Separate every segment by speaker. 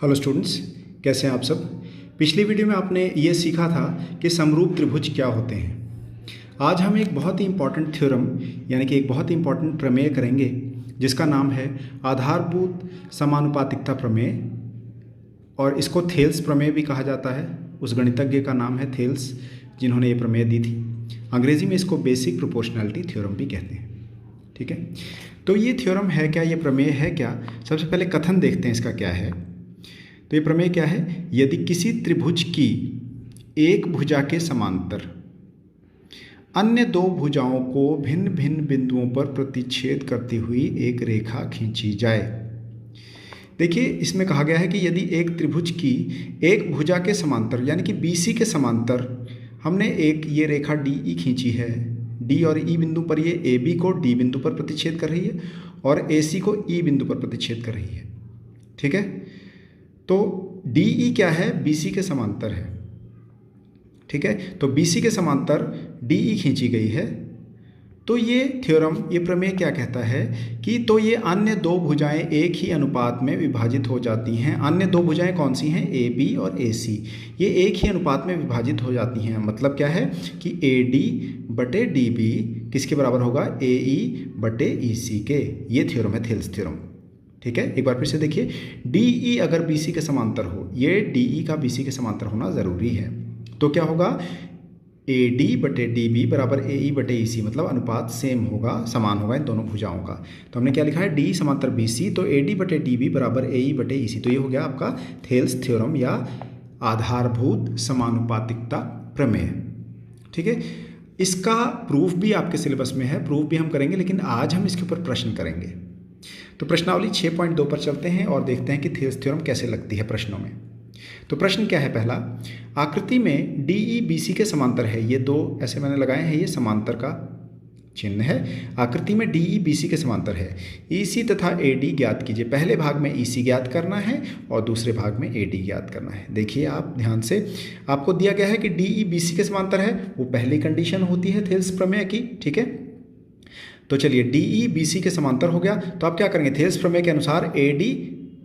Speaker 1: Hello students, कैसे हैं आप सब। पिछली वीडियो में आपने ये सीखा था कि समरूप त्रिभुज क्या होते हैं। आज हम एक बहुत ही इम्पॉर्टेंट थ्योरम यानी कि एक बहुत ही इम्पॉर्टेंट प्रमेय करेंगे जिसका नाम है आधारभूत समानुपातिकता प्रमेय, और इसको थेल्स प्रमेय भी कहा जाता है। उस गणितज्ञ का नाम है थेल्स जिन्होंने ये प्रमेय दी थी। अंग्रेज़ी में इसको बेसिक प्रोपोर्शनैलिटी थ्योरम भी कहते हैं। ठीक है, तो ये थ्योरम है क्या, ये प्रमेय है क्या। सबसे पहले कथन देखते हैं इसका क्या है। तो ये प्रमेय क्या है, यदि किसी त्रिभुज की एक भुजा के समांतर अन्य दो भुजाओं को भिन्न भिन्न बिंदुओं पर प्रतिच्छेद करती हुई एक रेखा खींची जाए। देखिए, इसमें कहा गया है कि यदि एक त्रिभुज की एक भुजा के समांतर यानी कि BC के समांतर हमने एक ये रेखा DE खींची है। D और E बिंदु पर ये AB को D बिंदु पर प्रतिच्छेद कर रही है और AC को E बिंदु पर प्रतिच्छेद कर रही है। ठीक है, तो DE क्या है, BC के समांतर है। ठीक है, तो BC के समांतर DE खींची गई है। तो ये थ्योरम, ये प्रमेय क्या कहता है कि तो ये अन्य दो भुजाएं एक ही अनुपात में विभाजित हो जाती हैं। अन्य दो भुजाएं कौन सी हैं, AB और AC, ये एक ही अनुपात में विभाजित हो जाती हैं। मतलब क्या है कि AD बटे DB किसके बराबर होगा, AE बटे EC के। ये थ्योरम है थेल्स थ्योरम। ठीक है, एक बार फिर से देखिए, DE अगर BC के समांतर हो, ये DE का BC के समांतर होना ज़रूरी है। तो क्या होगा, AD बटे DB बराबर AE बटे EC, मतलब अनुपात सेम होगा, समान होगा इन दोनों भुजाओं का। तो हमने क्या लिखा है, D समांतर BC, तो AD बटे DB बराबर AE बटे EC। तो ये हो गया आपका थेल्स थ्योरम या आधारभूत समानुपातिकता प्रमेय। ठीक है, इसका प्रूफ भी आपके सिलेबस में है, प्रूफ भी हम करेंगे, लेकिन आज हम इसके ऊपर प्रश्न करेंगे। तो प्रश्नावली 6.2 पर चलते हैं और देखते हैं कि थेल्स थ्योरम कैसे लगती है प्रश्नों में। तो प्रश्न क्या है, पहला, आकृति में DE BC के समांतर है। ये दो ऐसे मैंने लगाए हैं, ये समांतर का चिन्ह है। आकृति में DE BC के समांतर है। EC तथा AD ज्ञात कीजिए। पहले भाग में EC ज्ञात करना है और दूसरे भाग में AD ज्ञात करना है। देखिए आप ध्यान से, आपको दिया गया है कि DE BC के समांतर है, वो पहली कंडीशन होती है थेल्स प्रमेय की। ठीक है, तो चलिए DE BC के समांतर हो गया, तो आप क्या करेंगे, थेल्स प्रमेय के अनुसार AD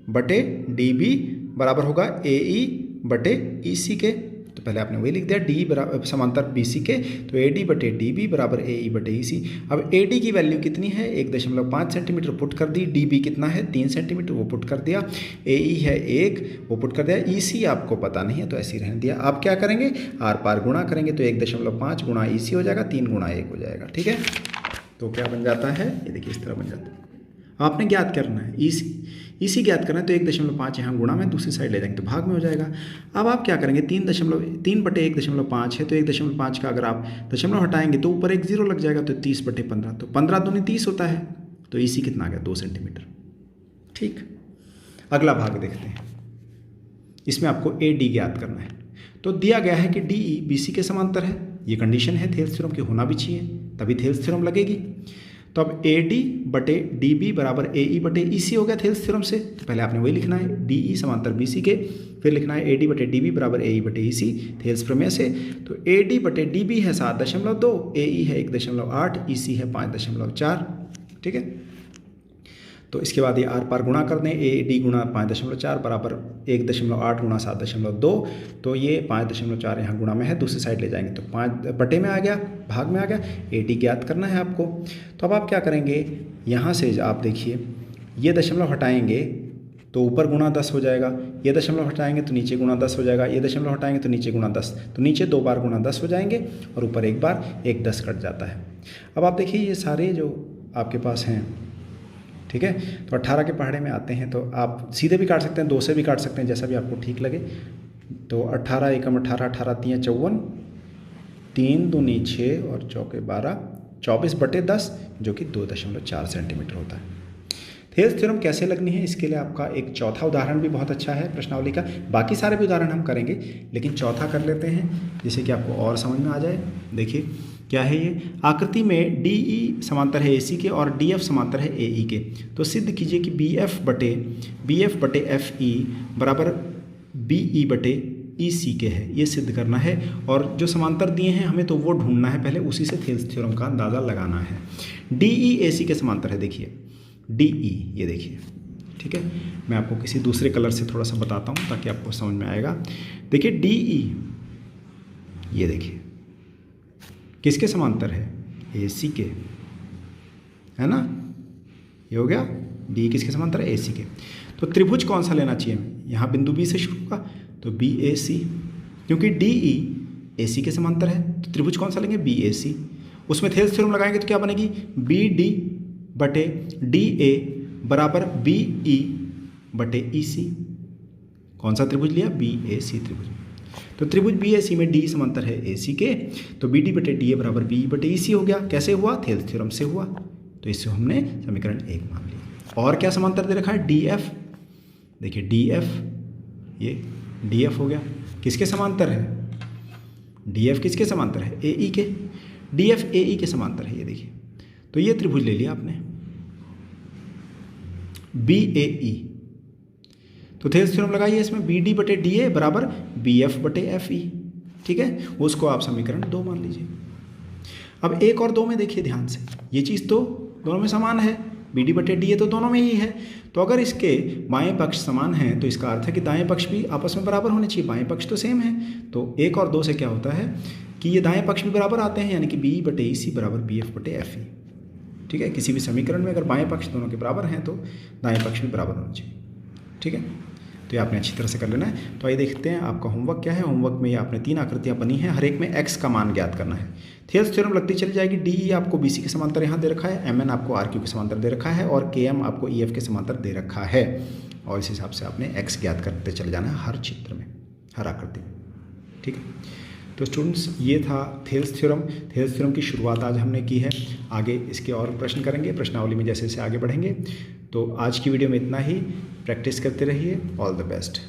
Speaker 1: बटे DB बराबर होगा AE बटे EC के। तो पहले आपने वही लिख दिया, D बराबर समांतर BC के, तो AD बटे DB बराबर AE बटे EC। अब AD की वैल्यू कितनी है, 1.5 सेंटीमीटर पुट कर दी। DB कितना है, 3 सेंटीमीटर, वो पुट कर दिया। AE है 1, वो पुट कर दिया। EC आपको पता नहीं है तो ऐसे ही रहने दिया। आप क्या करेंगे, आर पार गुणा करेंगे, तो 1.5 गुणा EC हो जाएगा, 3 गुणा 1 हो जाएगा। ठीक है, तो क्या बन जाता है, ये देखिए इस तरह बन जाता है। आपने ज्ञात करना है EC ज्ञात करना है, तो 1.5 यहाँ गुणा में दूसरी साइड ले जाएंगे तो भाग में हो जाएगा। अब आप क्या करेंगे, 3 बटे 1.5 है, तो 1.5 का अगर आप दशमलव हटाएंगे तो ऊपर एक 0 लग जाएगा, तो 30 बटे 15, तो 15 दूनी 30 होता है। तो EC कितना आ गया, 2 सेंटीमीटर। ठीक, अगला भाग देखते हैं। इसमें आपको AD ज्ञात करना है। तो दिया गया है कि DE BC के समांतर है, ये कंडीशन है थेल्स थ्योरम की, होना भी चाहिए तभी थेल्स थ्योरम लगेगी। तो अब AD बटे DB बराबर AE बटे EC हो गया थेल्स थ्योरम से। तो पहले आपने वही लिखना है, DE समांतर BC के, फिर लिखना है AD बटे DB बराबर AE बटे EC थेल्स प्रमेय से। तो AD बटे DB है 7.2, AE है 1.8, EC है 5.4। ठीक है, तो इसके बाद ये आर पार गुणा कर दें, AD गुणा 5.4 बराबर 1.8 गुणा 7.2, तो ये 5.4 यहाँ गुणा में है, दूसरी साइड ले जाएंगे तो 5 बटे में आ गया, भाग में आ गया। AD ज्ञात करना है आपको। तो अब आप क्या करेंगे, यहाँ से आप देखिए, ये दशमलव हटाएंगे तो ऊपर गुणा 10 हो जाएगा, ये दशमलव हटाएंगे तो नीचे गुणा 10 हो जाएगा, ये दशमलव हटाएंगे तो नीचे गुणा 10, तो नीचे 2 बार गुणा 10 हो जाएंगे और ऊपर एक बार, एक 10 कट जाता है। अब आप देखिए ये सारे जो आपके पास हैं, ठीक है, तो 18 के पहाड़े में आते हैं, तो आप सीधे भी काट सकते हैं, 2 से भी काट सकते हैं, जैसा भी आपको ठीक लगे। तो 18 एकम 18, 18 3 54, 3 दूनी 6 और चौके 12, 24 बटे 10, जो कि 2.4 सेंटीमीटर होता है। थेल्स थ्योरम कैसे लगनी है, इसके लिए आपका एक चौथा उदाहरण भी बहुत अच्छा है प्रश्नावली का। बाकी सारे भी उदाहरण हम करेंगे, लेकिन चौथा कर लेते हैं जिससे कि आपको और समझ में आ जाए। देखिए क्या है ये, आकृति में DE समांतर है AC के और DF समांतर है AE के। तो सिद्ध कीजिए कि BF बटे FE बराबर BE बटे EC के है, ये सिद्ध करना है। और जो समांतर दिए हैं हमें तो वो ढूंढना है पहले, उसी से थेल्स थ्योरम का अंदाज़ा लगाना है। DE AC के समांतर है, देखिए DE, ये देखिए ठीक है, मैं आपको किसी दूसरे कलर से थोड़ा सा बताता हूँ ताकि आपको समझ में आएगा। देखिए डी ई, ये देखिए किसके समांतर है, ए सी के, है ना, ये हो गया। डी किसके समांतर है, ए सी के। तो त्रिभुज कौन सा लेना चाहिए हमें, यहाँ बिंदु बी से शुरू होगा तो बी ए सी, क्योंकि डी ई ए सी के समांतर है तो त्रिभुज कौन सा लेंगे, बी ए सी। उसमें थेल्स थ्योरम लगाएंगे तो क्या बनेगी, बी डी बटे डी ए बराबर बी ई बटे ई सी। कौन सा त्रिभुज लिया, बी ए सी त्रिभुज। तो त्रिभुज बी ए सी में डी समांतर है ए सी के, तो बी डी बटे डी ए बराबर बी ई बटे ई सी हो गया। कैसे हुआ, थेल्स थ्योरम से हुआ। तो इससे हमने समीकरण 1 मान लिया। और क्या समांतर दे रखा है, डी एफ। देखिए डी एफ, ये डी एफ हो गया, किसके समांतर है, डी एफ किसके समांतर है, ए ई के। डी एफ ए ई के समांतर है, ये देखिए। तो ये त्रिभुज ले लिया आपने, बी ए ई। तो थेल्स थ्योरम लगाइए इसमें, बी डी बटे डी ए बराबर बी एफ बटे एफ ई। ठीक है, उसको आप समीकरण 2 मान लीजिए। अब 1 और 2 में देखिए ध्यान से, ये चीज़ तो दोनों में समान है, बी डी बटे डी ए तो दोनों में ही है। तो अगर इसके बाएं पक्ष समान हैं तो इसका अर्थ है कि दाएं पक्ष भी आपस में बराबर होने चाहिए, बाएं पक्ष तो सेम है। तो 1 और 2 से क्या होता है कि ये दाएं पक्ष भी बराबर आते हैं, यानी कि बी बटे ई सी बराबर बी एफ बटे एफ ई। ठीक है, किसी भी समीकरण में अगर बाएं पक्ष दोनों के बराबर हैं तो दाएं पक्ष भी बराबर होना चाहिए। ठीक है, तो ये आपने अच्छी तरह से कर लेना है। तो आइए देखते हैं आपका होमवर्क क्या है। होमवर्क में ये आपने 3 आकृतियाँ बनी हैं, हर एक में x का मान ज्ञात करना है। थेल्स थ्योरम लगती चली जाएगी। डी ई आपको बी सी के समांतर यहाँ दे रखा है, एम एन आपको आर क्यू के समांतर दे रखा है, और के एम आपको ई एफ के समांतर दे रखा है। और इस हिसाब से आपने x ज्ञात करते चले जाना है हर चित्र में, हर आकृति में। ठीक है, तो स्टूडेंट्स ये था थेल्स थ्योरम। थेल्स थ्योरम की शुरुआत आज हमने की है, आगे इसके और प्रश्न करेंगे प्रश्नावली में जैसे जैसे आगे बढ़ेंगे। तो आज की वीडियो में इतना ही, प्रैक्टिस करते रहिए। All the best.